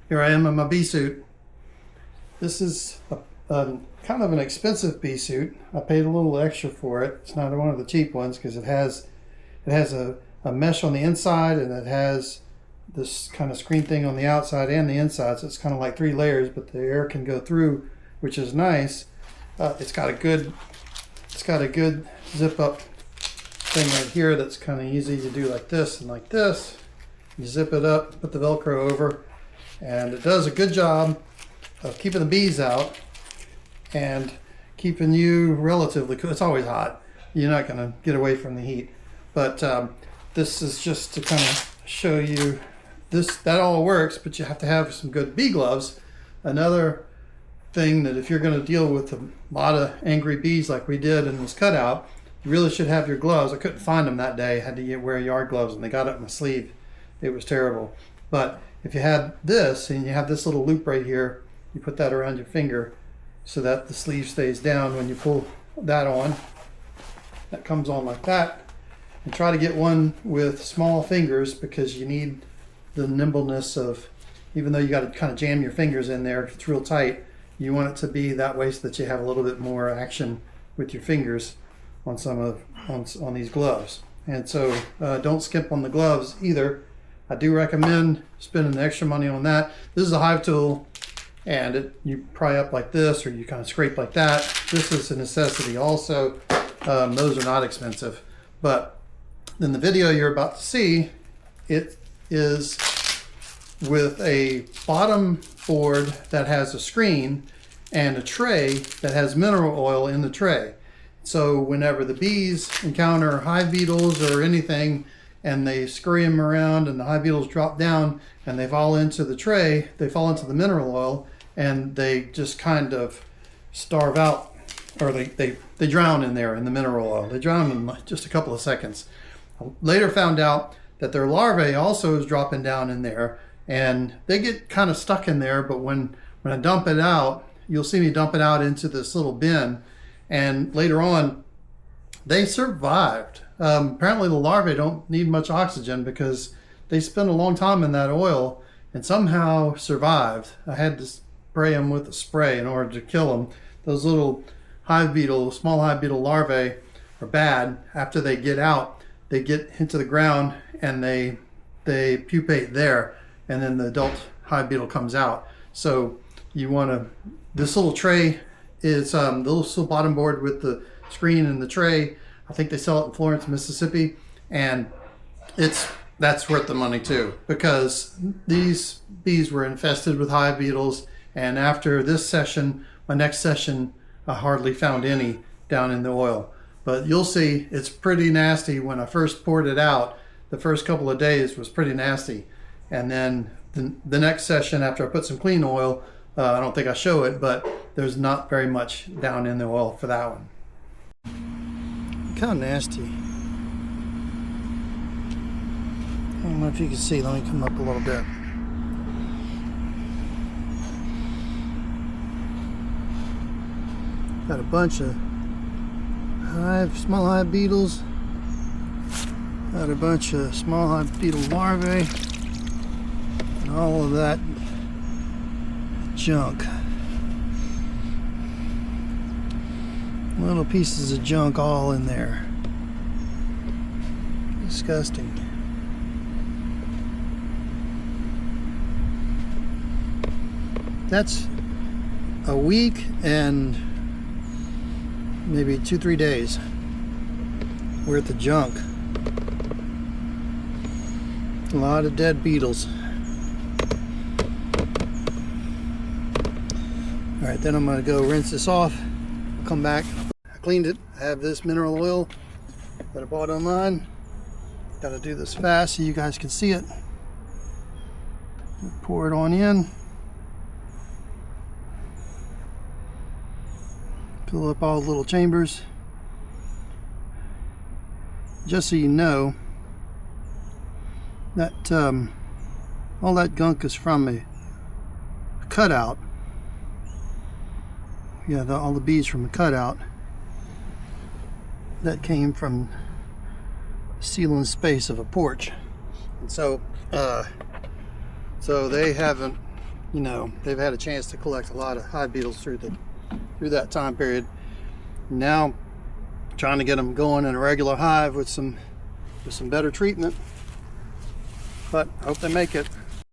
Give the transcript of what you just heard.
Here I am in my bee suit. This is a kind of an expensive bee suit. I paid a little extra for it. It's not one of the cheap ones because it has a mesh on the inside, and it has this kind of screen thing on the outside and the inside. So it's kind of like 3 layers, but the air can go through, which is nice. It's got a good zip up thing right here that's kind of easy to do like this and like this. You zip it up, put the Velcro over, and it does a good job of keeping the bees out and keeping you relatively cool. It's always hot. You're not going to get away from the heat. But this is just to kind of show you that all works, but you have to have some good bee gloves. Another thing that if you're going to deal with a lot of angry bees like we did in this cutout, you really should have your gloves. I couldn't find them that day. I had to wear yard gloves, and they got up my sleeve. It was terrible. But if you had this, and you have this little loop right here, you put that around your finger so that the sleeve stays down when you pull that on. That comes on like that. And try to get one with small fingers, because you need the nimbleness of, even though you got to kind of jam your fingers in there, if it's real tight, you want it to be that way so that you have a little bit more action with your fingers on on these gloves. And so don't skimp on the gloves either. I do recommend spending the extra money on that. This is a hive tool, and you pry up like this, or you kind of scrape like that. This is a necessity also. Those are not expensive. But in the video you're about to see, it is with a bottom board that has a screen and a tray that has mineral oil in the tray. So whenever the bees encounter hive beetles or anything, and they scurry them around, and the hive beetles drop down and they fall into the tray, they fall into the mineral oil, and they just kind of starve out, or they drown in there in the mineral oil. They drown in just a couple of seconds. I later found out that their larvae also is dropping down in there, and they get kind of stuck in there. But when I dump it out, you'll see me dump it out into this little bin, and later on they survived. Apparently the larvae don't need much oxygen because they spend a long time in that oil and somehow survived. I had to spray them with a spray in order to kill them. Those little small hive beetle larvae are bad. After they get out, they get into the ground and they pupate there, and then the adult hive beetle comes out. So you want to, this little tray is the little bottom board with the screen and the tray. I think they sell it in Florence, Mississippi, and that's worth the money too, because these bees were infested with hive beetles, and after this session, my next session, I hardly found any down in the oil. But you'll see it's pretty nasty. When I first poured it out, the first couple of days was pretty nasty, and then the next session, after I put some clean oil, I don't think I show it, but there's not very much down in the oil for that one. Kind of nasty. I don't know if you can see. Let me come up a little bit. Got a bunch of small hive beetles. Got a bunch of small hive beetle larvae. And all of that junk. Little pieces of junk all in there. Disgusting. That's a week and maybe 2-3 days worth of junk. A lot of dead beetles. Alright, then I'm going to go rinse this off. I'll come back. I cleaned it. I have this mineral oil that I bought online. Got to do this fast so you guys can see it. Pour it on in. Fill up all the little chambers. Just so you know, that all that gunk is from a cutout. Yeah, all the bees from the cutout. That came from ceiling space of a porch. And so they haven't you know, they've had a chance to collect a lot of hive beetles through that time period. Now trying to get them going in a regular hive with some better treatment, but I hope they make it.